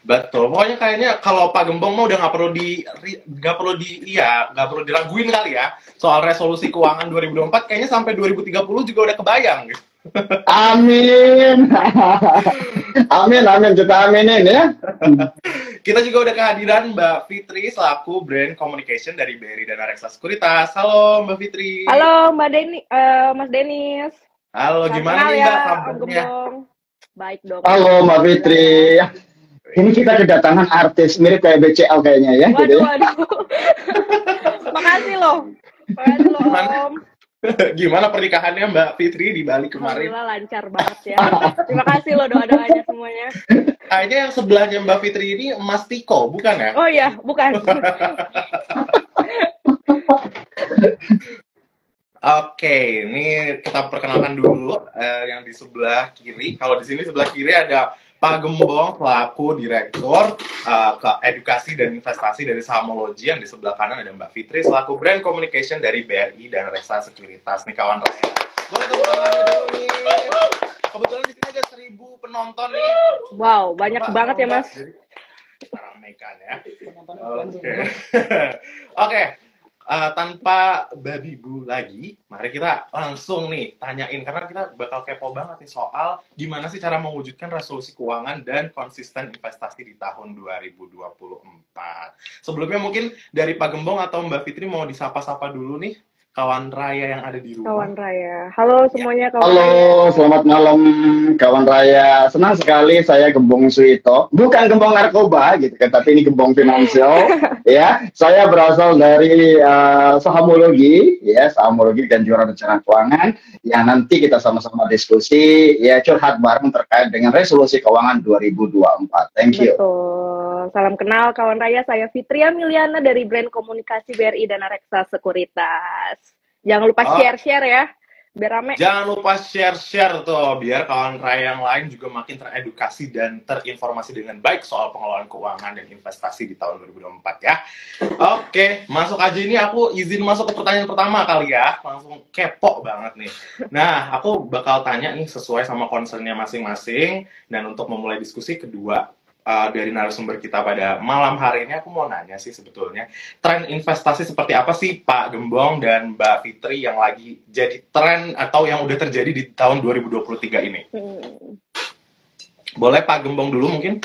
Betul. Pokoknya kayaknya kalau Pak Gembong mau udah nggak perlu diraguin kali ya soal resolusi keuangan 2024 kayaknya sampai 2030 juga udah kebayang gitu. Amin. Amin, amin. Kita aminin ya. Kita juga udah kehadiran Mbak Fitri selaku Brand Communication dari BRI Dana Reksa Sekuritas. Halo Mbak Fitri. Halo Mas Denis. Halo, Salam gimana kenal nih ya, Mbak Om kabarnya? Gembong. Baik dong, Halo Mbak Fitri. Alhamdulillah. Ini kita kedatangan artis mirip kayak BCL kayaknya ya, gitu Waduh, ya. waduh. Makasih loh. Makasih loh, Gimana? Om. Gimana pernikahannya Mbak Fitri di Bali kemarin? Alhamdulillah lancar banget ya. Terima kasih loh doa-doanya semuanya. Kayaknya yang sebelahnya Mbak Fitri ini Mas Tiko, bukan ya? Oh iya, bukan. Oke, ini kita perkenalkan dulu yang di sebelah kiri. Kalau di sini sebelah kiri ada Pak Gembong selaku direktur ke edukasi dan investasi dari Sahamology. Yang di sebelah kanan ada Mbak Fitri selaku brand communication dari BRI dan Reksa Sekuritas. Nih kawan raya. Boleh tepuk tangannya dulu nih. Kebetulan di sini ada 1.000 penonton nih. Wow, banyak Mbak, banget ya, Mbak. Mas. Jadi, ramaikan ya. Oke. Oke. Tanpa babi bu lagi, mari kita langsung nih tanyain karena kita bakal kepo banget nih soal gimana sih cara mewujudkan resolusi keuangan dan konsisten investasi di tahun 2024. Sebelumnya mungkin dari Pak Gembong atau Mbak Fitri mau disapa-sapa dulu nih kawan raya yang ada di rumah. Kawan Raya. Halo semuanya kawan Halo, Raya. selamat malam kawan raya. Senang sekali saya Gembong Suito. Bukan Gembong narkoba gitu kan, tapi ini Gembong finansial. Ya, saya berasal dari Sahamology, ya, Sahamology dan juara rencana keuangan. Ya, nanti kita sama-sama diskusi, ya, curhat bareng terkait dengan resolusi keuangan 2024. Thank you. Betul. Salam kenal kawan Raya, saya Fitria Miliana dari brand komunikasi BRI Dana Reksa Sekuritas. Jangan lupa share-share ya, biar rame. Jangan lupa share-share tuh, biar kawan raya yang lain juga makin teredukasi dan terinformasi dengan baik soal pengelolaan keuangan dan investasi di tahun 2024 ya. Oke, masuk aja ini aku izin masuk ke pertanyaan pertama kali ya. Langsung kepo banget nih. Nah, aku bakal tanya nih sesuai sama concernnya masing-masing. Dan untuk memulai diskusi kedua dari narasumber kita pada malam hari ini, aku mau nanya sih sebetulnya tren investasi seperti apa sih Pak Gembong dan Mbak Fitri yang lagi jadi tren atau yang udah terjadi di tahun 2023 ini? Boleh Pak Gembong dulu mungkin?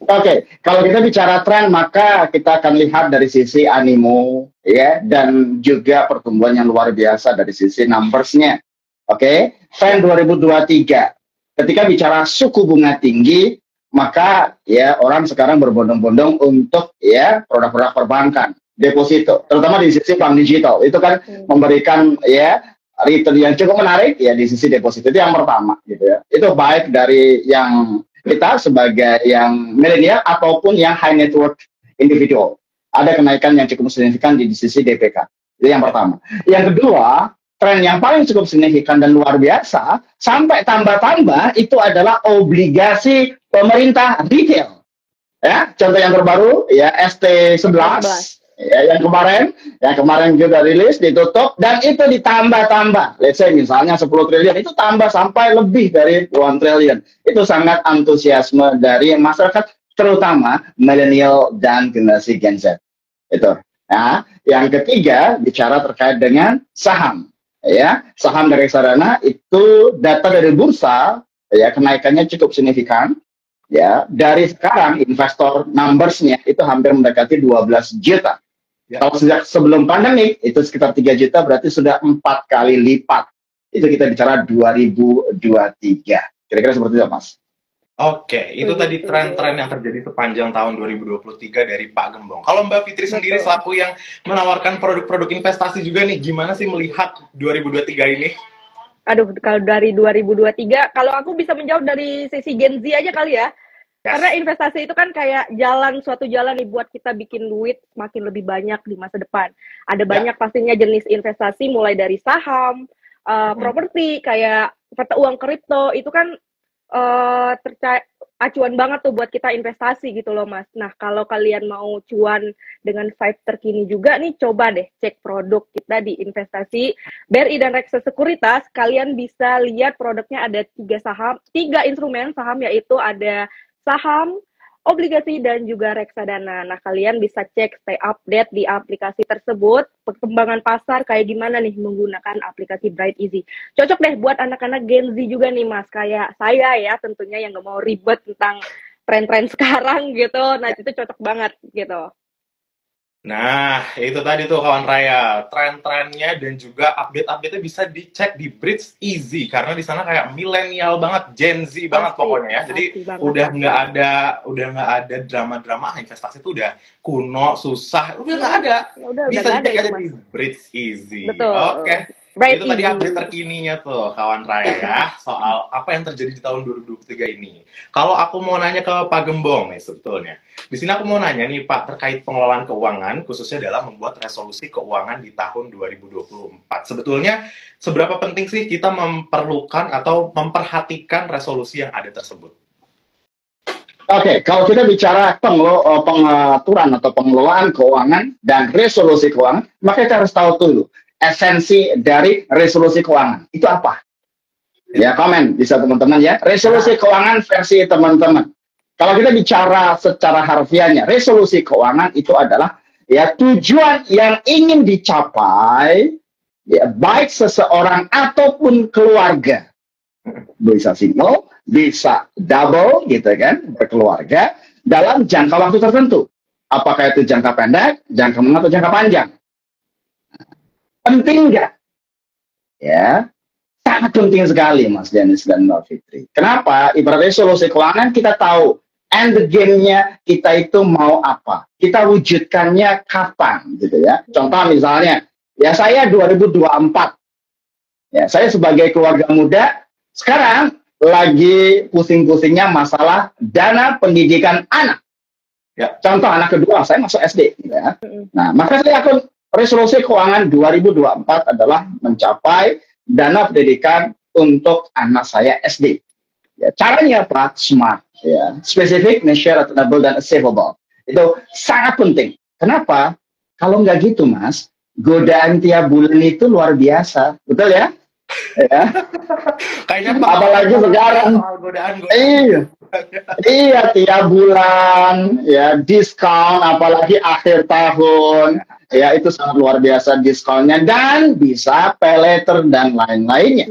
Oke, kalau kita bicara tren, maka kita akan lihat dari sisi animo, ya, dan juga pertumbuhan yang luar biasa dari sisi numbers-nya. Oke, tren 2023. Ketika bicara suku bunga tinggi, maka ya orang sekarang berbondong-bondong untuk ya produk-produk perbankan, deposito, terutama di sisi bank digital. Itu kan memberikan ya return yang cukup menarik ya di sisi deposito. Itu yang pertama gitu ya. Itu baik dari yang kita sebagai yang milenial ataupun yang high net worth individual. Ada kenaikan yang cukup signifikan di sisi DPK. Itu yang pertama. Yang kedua, tren yang paling cukup signifikan dan luar biasa, sampai tambah-tambah itu adalah obligasi pemerintah retail. Ya, contoh yang terbaru ya ST11 ya, yang kemarin juga rilis ditutup dan itu ditambah-tambah. Let's say misalnya 10 triliun itu tambah sampai lebih dari 1 triliun. Itu sangat antusiasme dari masyarakat terutama milenial dan generasi Gen Z. Itu. Nah, yang ketiga bicara terkait dengan saham. Ya, saham dari reksadana itu data dari bursa ya kenaikannya cukup signifikan. Ya, dari sekarang investor numbers-nya itu hampir mendekati 12 juta. Ya. Kalau sejak sebelum pandemi itu sekitar 3 juta, berarti sudah 4 kali lipat. Itu kita bicara 2023. Kira-kira seperti itu, Mas. Oke, itu tadi tren-tren yang terjadi sepanjang tahun 2023 dari Pak Gembong. Kalau Mbak Fitri sendiri selaku yang menawarkan produk-produk investasi juga nih, gimana sih melihat 2023 ini? Aduh, kalau dari 2023, kalau aku bisa menjawab dari sisi Gen Z aja kali ya. Yes. Karena investasi itu kan kayak suatu jalan nih buat kita bikin duit makin lebih banyak di masa depan. Ada banyak pastinya jenis investasi mulai dari saham, properti, kayak mata uang kripto, itu kan acuan banget tuh buat kita investasi gitu loh Mas. Nah kalau kalian mau cuan dengan vibe terkini juga nih, coba deh cek produk kita di investasi BRI dan Reksa Sekuritas. Kalian bisa lihat produknya ada 3 instrumen saham, yaitu ada saham, obligasi dan juga reksadana. Nah, kalian bisa cek stay update di aplikasi tersebut, perkembangan pasar kayak gimana nih menggunakan aplikasi Bright Easy. Cocok deh buat anak-anak Gen Z juga nih Mas, kayak saya ya tentunya yang nggak mau ribet tentang tren-tren sekarang gitu. Nah, itu cocok banget gitu. Nah, itu tadi tuh kawan Raya, tren-trennya dan juga update-update-nya bisa dicek di Bridge Easy karena di sana kayak milenial banget, Gen Z banget Pasti, pokoknya ya. Jadi pasti banget. udah nggak ada drama-drama investasi itu udah kuno, susah, udah nggak ada. Udah Bisa nggak ada dicek itu aja Mas. di Bridge Easy. Betul. Oke. Bright Itu tadi Easy. update terkininya tuh kawan Raya ya, soal apa yang terjadi di tahun 2023 ini. Kalau aku mau nanya ke Pak Gembong nih sebetulnya. Di sini aku mau nanya nih Pak, terkait pengelolaan keuangan, khususnya dalam membuat resolusi keuangan di tahun 2024. Sebetulnya, seberapa penting sih kita memerlukan atau memperhatikan resolusi yang ada tersebut? Oke, kalau kita bicara pengaturan atau pengelolaan keuangan dan resolusi keuangan, maka kita harus tahu dulu esensi dari resolusi keuangan. Itu apa? Ya, komen bisa teman-teman ya. Resolusi keuangan versi teman-teman. Kalau kita bicara secara harfiahnya, resolusi keuangan itu adalah ya tujuan yang ingin dicapai ya baik seseorang ataupun keluarga. Bisa single, bisa double gitu kan, berkeluarga dalam jangka waktu tertentu. Apakah itu jangka pendek, jangka menengah atau jangka panjang? Penting nggak? Ya, sangat penting sekali Mas Dennis dan Mbak Fitri. Kenapa? Ibarat resolusi keuangan kita tahu end game-nya kita itu mau apa. Kita wujudkannya kapan gitu ya. Contoh misalnya, ya saya 2024. Ya, saya sebagai keluarga muda sekarang lagi pusing-pusingnya masalah dana pendidikan anak. Ya, contoh anak kedua saya masuk SD gitu ya. Nah, maka saya akan resolusi keuangan 2024 adalah mencapai dana pendidikan untuk anak saya SD. Ya, caranya apa? Smart, ya, spesifik, measure, attainable, dan achievable. Itu sangat penting. Kenapa? Kalau nggak gitu, Mas, godaan tiap bulan itu luar biasa, betul ya? Ya. Kayaknya Apalagi sekarang. Iya. Iya, tiap bulan ya diskon, apalagi akhir tahun ya itu sangat luar biasa diskonnya dan bisa pay later dan lain-lainnya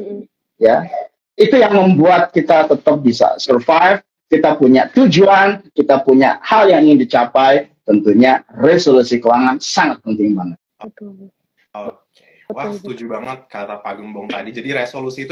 ya. Itu yang membuat kita tetap bisa survive, kita punya tujuan, kita punya hal yang ingin dicapai, tentunya resolusi keuangan sangat penting banget. Oke. Wah, setuju banget kata Pak Gembong tadi. Jadi resolusi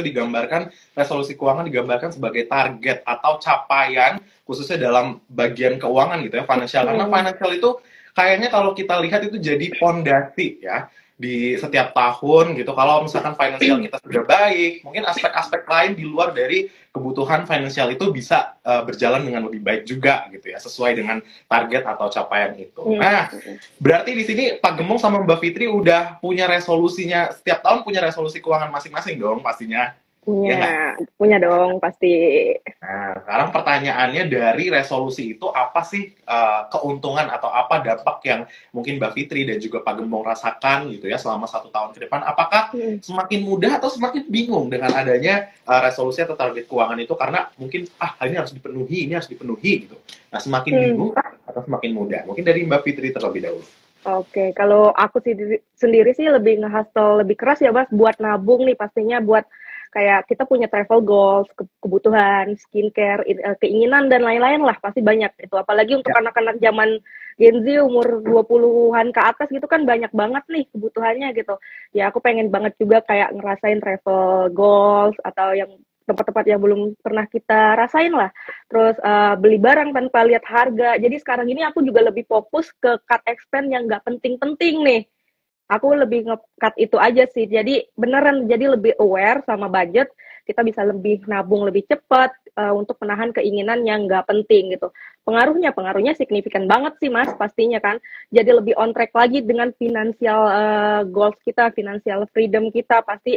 keuangan digambarkan sebagai target atau capaian khususnya dalam bagian keuangan gitu ya, financial. Karena financial itu kayaknya kalau kita lihat itu jadi pondasi ya di setiap tahun gitu. Kalau misalkan financial kita sudah baik, mungkin aspek-aspek lain di luar dari kebutuhan financial itu bisa berjalan dengan lebih baik juga gitu ya, sesuai dengan target atau capaian itu. Nah, berarti di sini Pak Gembong sama Mbak Fitri udah punya resolusinya, setiap tahun punya resolusi keuangan masing-masing dong pastinya. Punya dong pasti. Nah, sekarang pertanyaannya dari resolusi itu apa sih keuntungan atau apa dampak yang mungkin Mbak Fitri dan juga Pak Gembong rasakan gitu ya selama 1 tahun ke depan? Apakah semakin mudah atau semakin bingung dengan adanya resolusi atau target keuangan itu karena mungkin ini harus dipenuhi gitu. Nah, semakin bingung atau semakin mudah? Mungkin dari Mbak Fitri terlebih dahulu. Oke, kalau aku sendiri sih lebih nge-hustle lebih keras ya Mas buat nabung nih pastinya buat kayak kita punya travel goals, kebutuhan, skincare, keinginan dan lain-lain lah pasti banyak itu. Apalagi untuk anak-anak zaman Gen Z umur 20-an ke atas gitu kan banyak banget nih kebutuhannya gitu. Ya aku pengen banget juga kayak ngerasain travel goals atau yang tempat-tempat yang belum pernah kita rasain lah. Terus beli barang tanpa lihat harga. Jadi sekarang ini aku juga lebih fokus ke cut expense yang nggak penting-penting nih. Aku lebih nge-cut itu aja sih. Jadi beneran jadi lebih aware sama budget. Kita bisa lebih nabung lebih cepat untuk menahan keinginan yang nggak penting gitu. Pengaruhnya signifikan banget sih Mas pastinya kan. Jadi lebih on track lagi dengan financial goals kita, financial freedom kita pasti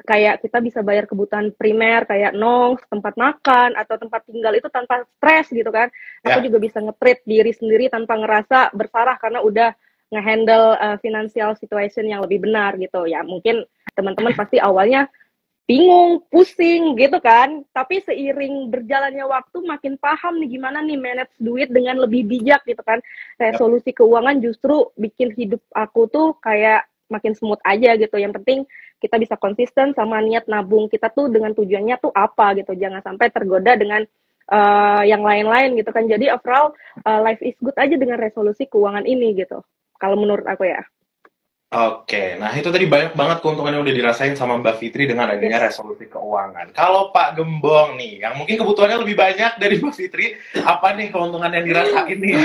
kayak kita bisa bayar kebutuhan primer kayak nong, tempat makan atau tempat tinggal itu tanpa stres gitu kan. Aku juga bisa nge-treat diri sendiri tanpa ngerasa bersalah karena udah nge-handle financial situation yang lebih benar gitu ya. Mungkin teman-teman pasti awalnya bingung, pusing gitu kan. Tapi seiring berjalannya waktu makin paham nih gimana nih manage duit dengan lebih bijak gitu kan. Resolusi keuangan justru bikin hidup aku tuh kayak makin smooth aja gitu. Yang penting kita bisa konsisten sama niat nabung kita tuh dengan tujuannya tuh apa gitu. Jangan sampai tergoda dengan yang lain-lain gitu kan. Jadi overall life is good aja dengan resolusi keuangan ini gitu. Kalau menurut aku ya. Oke, nah itu tadi banyak banget keuntungan yang udah dirasain sama Mbak Fitri dengan adanya resolusi keuangan. Kalau Pak Gembong nih, yang mungkin kebutuhannya lebih banyak dari Mbak Fitri, apa nih keuntungan yang dirasain nih?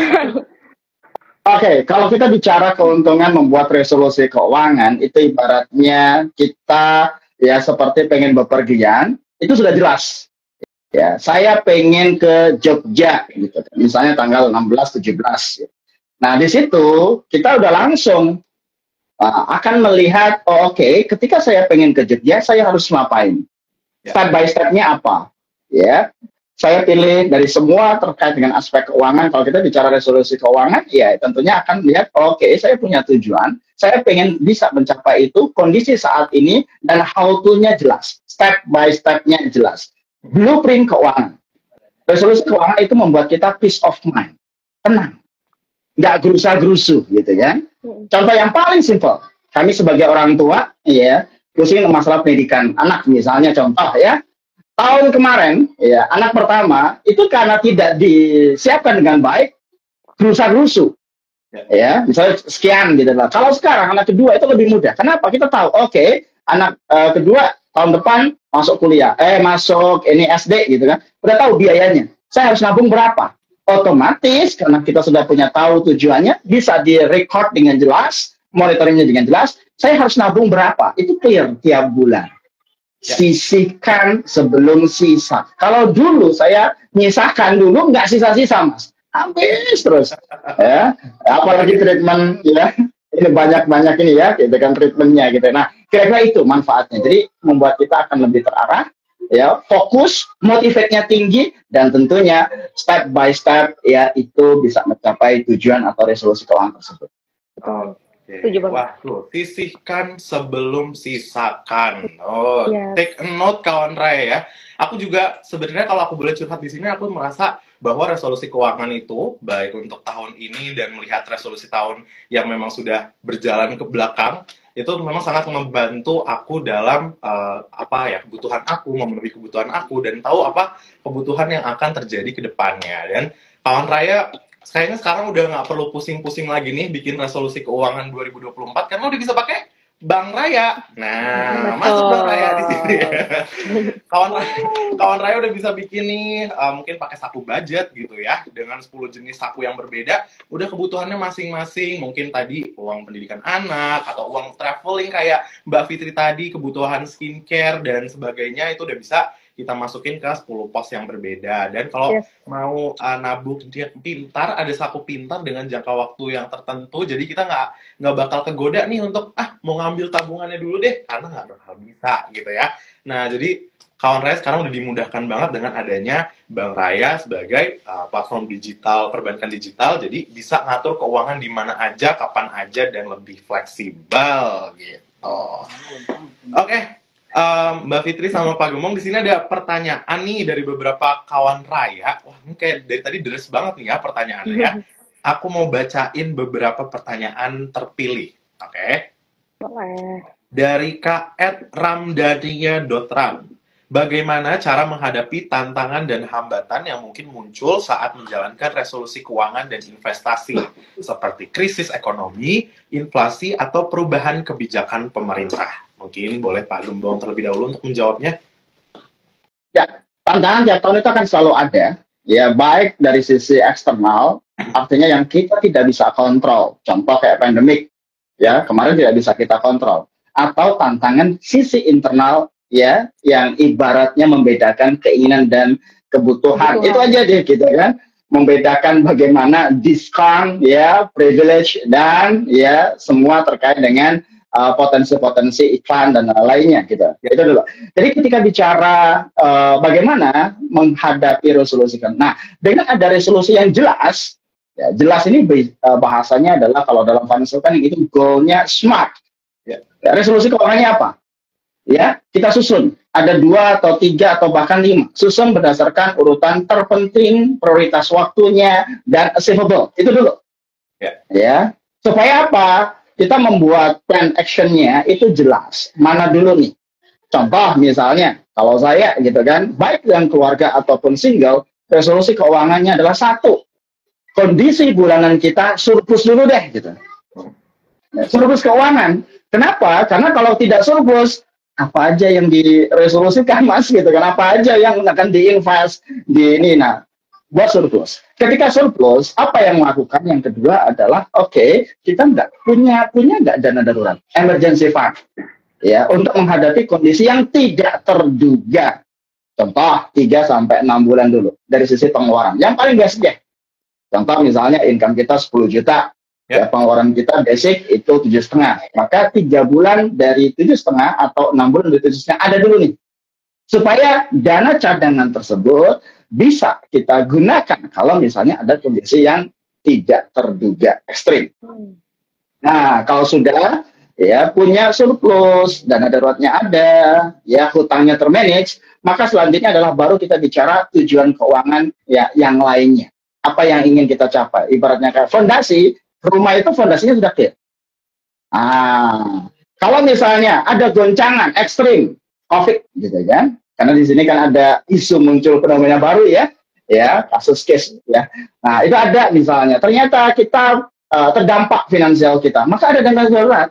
Oke, kalau kita bicara keuntungan membuat resolusi keuangan, itu ibaratnya kita ya seperti pengen bepergian, itu sudah jelas. Ya, saya pengen ke Jogja gitu, misalnya tanggal 16, 17. Gitu. Nah, di situ kita udah langsung akan melihat, oh oke, ketika saya pengen ke Jogja, saya harus ngapain? Step by step-nya apa? Ya, saya pilih dari semua terkait dengan aspek keuangan. Kalau kita bicara resolusi keuangan, ya tentunya akan lihat, oke, saya punya tujuan, saya pengen bisa mencapai itu, kondisi saat ini, dan how to-nya jelas, step by step-nya jelas. Blueprint keuangan. Resolusi keuangan itu membuat kita peace of mind, tenang, nggak gerusa-gerusu gitu ya. Contoh yang paling simpel, kami sebagai orang tua, ya, pusing masalah pendidikan anak misalnya contoh ya. Tahun kemarin, ya, anak pertama itu karena tidak disiapkan dengan baik, gerusa-gerusu, ya, misalnya sekian gitu lah. Kalau sekarang anak kedua itu lebih mudah. Kenapa? Kita tahu, oke, anak kedua tahun depan masuk kuliah, masuk ini SD gitu kan, udah tahu biayanya. Saya harus nabung berapa? Otomatis karena kita sudah punya tahu tujuannya, bisa direcord dengan jelas, monitoringnya dengan jelas, saya harus nabung berapa, itu clear tiap bulan. Sisihkan sebelum sisa. Kalau dulu saya nyisakan dulu, nggak sisa-sisa mas, habis terus. Ya, apalagi treatment ya, ini banyak-banyak ini ya, gitu kan treatmentnya gitu. Nah, kira-kira itu manfaatnya. Jadi membuat kita akan lebih terarah, ya, fokus, motivasinya tinggi, dan tentunya step by step ya itu bisa mencapai tujuan atau resolusi keuangan tersebut. Setuju banget. Wah, tuh, sisihkan sebelum sisakan. Oh, take a note kawan Raya ya. Aku juga sebenarnya kalau aku boleh curhat di sini, aku merasa bahwa resolusi keuangan itu baik untuk tahun ini dan melihat resolusi tahun yang memang sudah berjalan ke belakang, itu memang sangat membantu aku dalam kebutuhan aku, memenuhi kebutuhan aku, dan tahu apa kebutuhan yang akan terjadi ke depannya. Dan kawan Raya, kayaknya sekarang udah nggak perlu pusing-pusing lagi nih bikin resolusi keuangan 2024, karena udah bisa pakai Bank Raya. Nah, masuk Bank Raya di sini. Kawan Raya udah bisa bikin nih, mungkin pakai saku budget gitu ya, dengan 10 jenis saku yang berbeda, udah kebutuhannya masing-masing, mungkin tadi uang pendidikan anak, atau uang traveling kayak Mbak Fitri tadi, kebutuhan skincare, dan sebagainya, itu udah bisa kita masukin ke 10 pos yang berbeda. Dan kalau mau nabung pintar, ada saku pintar dengan jangka waktu yang tertentu, jadi kita nggak bakal kegoda nih untuk mau ngambil tabungannya dulu deh, karena nggak bakal bisa gitu ya. Nah, jadi kawan Raya sekarang udah dimudahkan banget dengan adanya Bank Raya sebagai platform digital, perbankan digital, jadi bisa ngatur keuangan di mana aja, kapan aja, dan lebih fleksibel gitu. Oke. Mbak Fitri sama Pak Gembong, di sini ada pertanyaan nih dari beberapa kawan Raya. Wah, ini kayak dari tadi deres banget nih ya pertanyaannya ya. Aku mau bacain beberapa pertanyaan terpilih. Oke? Boleh. Dari @ramdania.ram. Bagaimana cara menghadapi tantangan dan hambatan yang mungkin muncul saat menjalankan resolusi keuangan dan investasi, seperti krisis ekonomi, inflasi, atau perubahan kebijakan pemerintah? Mungkin boleh Pak Gembong terlebih dahulu untuk menjawabnya. Ya, tantangan tiap tahun itu akan selalu ada, ya, baik dari sisi eksternal, artinya yang kita tidak bisa kontrol, contoh kayak pandemik, ya, kemarin tidak bisa kita kontrol, atau tantangan sisi internal, ya, yang ibaratnya membedakan keinginan dan kebutuhan. Itu aja deh, gitu kan, membedakan bagaimana diskon, ya, privilege, dan ya semua terkait dengan potensi-potensi iklan dan lainnya gitu. Itu dulu. Jadi ketika bicara bagaimana menghadapi resolusi kan. Nah, dengan ada resolusi yang jelas, ya, jelas ini bahasanya adalah kalau dalam financial planning itu goalnya SMART. Ya. Resolusi keuangannya apa? Ya, kita susun. Ada 2 atau 3 atau bahkan 5. Susun berdasarkan urutan terpenting, prioritas waktunya, dan achievable. Itu dulu. Ya. Supaya apa? Kita membuat plan action-nya itu jelas. Mana dulu nih? Contoh misalnya, kalau saya gitu kan, baik yang keluarga ataupun single, resolusi keuangannya adalah 1. Kondisi bulanan kita surplus dulu deh gitu. Surplus keuangan. Kenapa? Karena kalau tidak surplus, apa aja yang diresolusikan Mas gitu kan, apa aja yang akan diinvest di ini. Nah, buat surplus. Ketika surplus, apa yang melakukan? Yang kedua adalah kita nggak punya nggak dana darurat, emergency fund, ya, untuk menghadapi kondisi yang tidak terduga. Contoh 3 sampai 6 bulan dulu dari sisi pengeluaran. Yang paling basic ya. Contoh misalnya income kita 10 juta. Ya, pengeluaran kita basic itu 7,5. Maka 3 bulan dari 7,5 atau 6 bulan dari 7,5 ada dulu nih. Supaya dana cadangan tersebut bisa kita gunakan kalau misalnya ada kondisi yang tidak terduga ekstrim. Nah, kalau sudah ya punya surplus, dana daruratnya ada, ya hutangnya termanage, maka selanjutnya adalah baru kita bicara tujuan keuangan ya yang lainnya. Apa yang ingin kita capai? Ibaratnya kayak fondasi, rumah itu fondasinya sudah clear. Kalau misalnya ada goncangan ekstrim, COVID gitu kan, karena di sini kan ada isu muncul fenomena baru ya, kasus case ya. Nah itu ada misalnya, ternyata kita terdampak finansial kita, maka ada dana darurat.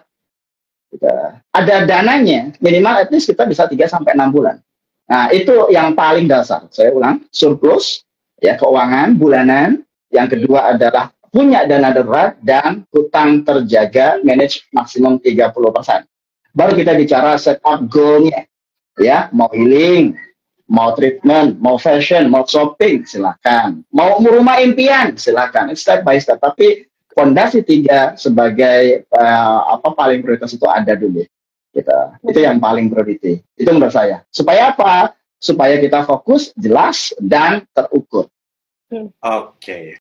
Ada dananya, minimal at least kita bisa 3 sampai 6 bulan. Nah itu yang paling dasar. Saya ulang, surplus ya keuangan bulanan. Yang kedua adalah punya dana darurat dan hutang terjaga, manage maksimum 30%. Baru kita bicara setup goal-nya. Ya, mau healing, mau treatment, mau fashion, mau shopping, silakan. Mau rumah impian, silakan. Step by step. Tapi fondasi 3 sebagai paling prioritas itu ada dulu. Itu yang paling priority. Itu menurut saya. Supaya apa? Supaya kita fokus, jelas, dan terukur. Oke.